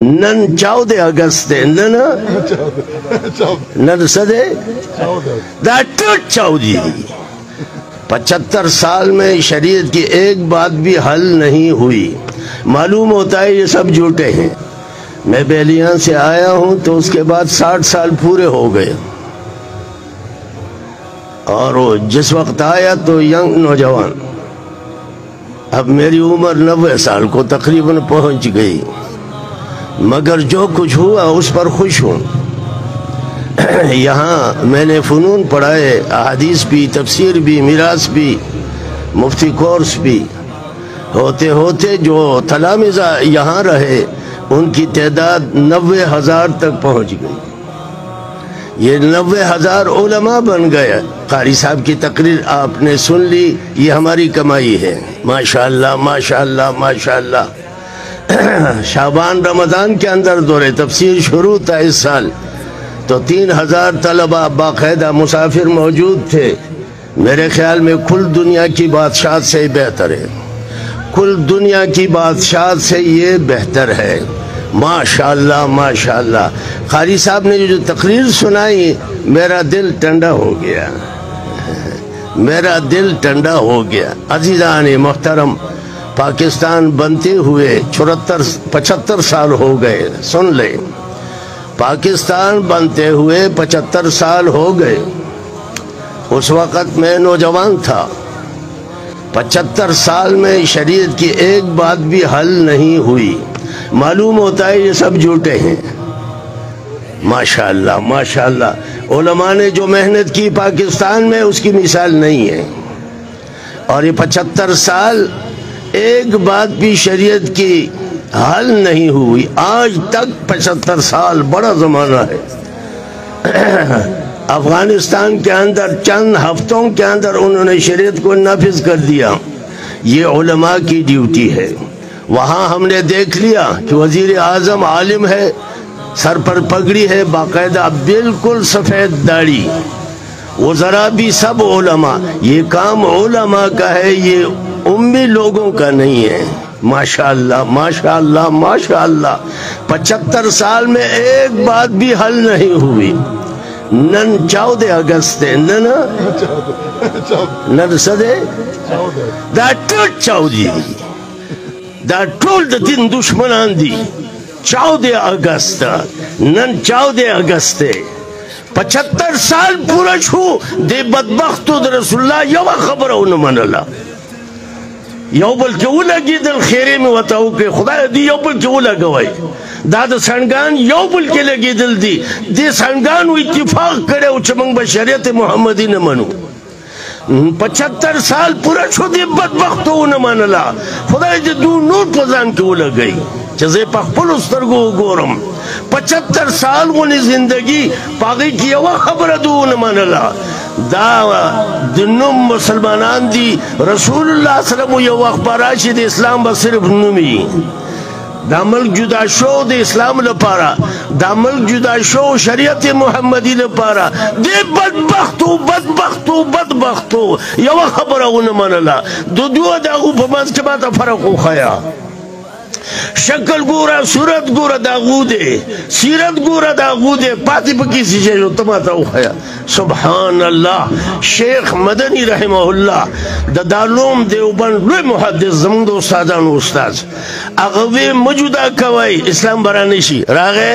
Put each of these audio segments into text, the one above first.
نن 14 اگست دے نن سدے دا ٹوٹ 14 75 سال میں شریعت کی ایک بات بھی حل نہیں ہوئی. معلوم ہوتا ہے یہ سب جھوٹے ہیں. میں بیلیاں سے آیا ہوں تو اس کے بعد 60 سال پورے ہو گئے اور جس وقت آیا تو ینگ نوجوان. اب میری عمر 90 سال کو تقریباً پہنچ گئی، مگر جو کچھ ہوا اس پر خوش ہوں. یہاں میں نے فنون پڑھائے، احادیث بھی، تفسیر بھی، میراث بھی، مفتی کورس بھی. ہوتے ہوتے جو تلامذہ یہاں رہے ان کی تعداد 90,000 تک پہنچ گئی. یہ 90,000 علماء بن گئے. قاری صاحب کی تقریر آپ نے سن لی، یہ ہماری کمائی ہے. ماشاءاللہ ماشاءاللہ ماشاءاللہ. شعبان رمضان کے اندر دور تفسیر شروع تھا اس سال، تو 3,000 طلبہ باقاعدہ مسافر موجود تھے. میرے خیال میں کل دنیا کی بادشاہت سے بہتر ہے، کل دنیا کی بادشاہت سے یہ بہتر ہے. ماشاءاللہ ماشاءاللہ. قاری صاحب نے جو تقریر سنائی میرا دل ٹھنڈا ہو گیا، میرا دل ٹھنڈا ہو گیا. عزیزان محترم، پاکستان بنتے ہوئے 75 سال ہو گئے. سن لیں، پاکستان بنتے ہوئے 75 سال ہو گئے. اس وقت میں نوجوان تھا. 75 سال میں شریعت کی ایک بات بھی حل نہیں ہوئی. معلوم ہوتا ہے یہ سب جھوٹے ہیں. ماشاءاللہ ماشاءاللہ. علماء نے جو محنت کی پاکستان میں اس کی مثال نہیں ہے. اور یہ 75 سال ایک بات بھی شریعت کی حل نہیں ہوئی آج تک. 75 سال بڑا زمانہ ہے. افغانستان کے اندر چند ہفتوں کے اندر انہوں نے شریعت کو نافذ کر دیا. یہ علماء کی ڈیوٹی ہے. وہاں ہم نے دیکھ لیا کہ وزیر اعظم عالم ہے، سر پر پگڑی ہے، باقاعدہ بالکل سفید داڑھی. وزراء بھی سب علماء. یہ کام علماء کا ہے، یہ امی لوگوں کا نہیں ہے. ماشاءاللہ ماشاءاللہ ماشاءاللہ. 75 سال میں ایک بات بھی حل نہیں ہوئی. نن 14 اگست دے نن سدے دا ٹوٹ 14 دا ټول د دین دشمنان دي. 14 اگست نن 14 اگست 75 سال پورا شو. دے بدبختو د رسول اللہ یو خبر ونه منله. یو بل کې ولګېدل خیرې مې ورته وکړې، خدای دې یو بل کې ولګوئ. دا د سنډګان یو بل کې لګېدل دي. دې سنډګانو اتفاق کړی و چې موږ به شریعت محمدي نه منو. 75 سال پورا شو دې بدبختو ونه منله. خدای دې دو نور په ځان کې ولګوئ چې زه په خپلو سترګو وګورم. 75 سال غونې زندگی په هغې کې یوه خبره دې ونه منله. دا د نوم مسلمانان دي. رسول الله صلی الله علیه وسلم یو وخت به راشي د اسلام به صرف نومي. دا ملک جدا شو د اسلام لپاره، دا ملک جدا شو شریعت محمدی لپاره. دې بدبختو بدبختو بدبختو یوه خبره ونه منله. د دوه د هغو په منځ کې ماته فرق وښیه. شکل گورا، صورت گورا داغو دے، سیرت گورا داغو دے، پاتی پکی سی چیزو تماتا اخیا. سبحان اللہ. شیخ مدنی رحمہ اللہ دا دارلوم دیوبند لوی محدث زمان دو استادان و استاز اغوی مجودا کوئی اسلام برانشی راغے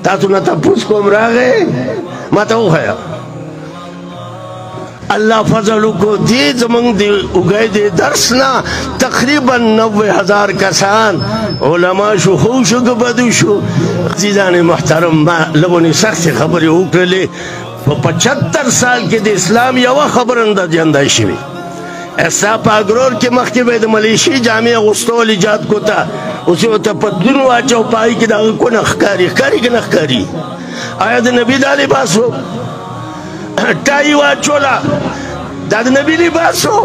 تاتو نا تپوس کوم راغے ماتا اخیا. اللہ فضل کو دی زمان دی اگئے دی درسنا تقریباً 90,000 کسان علماء شو خوشو کبادو شو. عزیزان محترم، ما لبونی سخت خبری اکرلی 75 سال کے دی اسلام یوا خبر اندر جاندہ شوی. ایسا پاگرور کے مخی بید ملیشی جامعہ غستول ایجاد کو تا اسی ہوتا پدنو آچاو پائی کی دا کو نخکاری خکاری کی نخکاری. آیا دا نبی دا لباس ہو ٹائی واچولا دا نبی لباس ہو.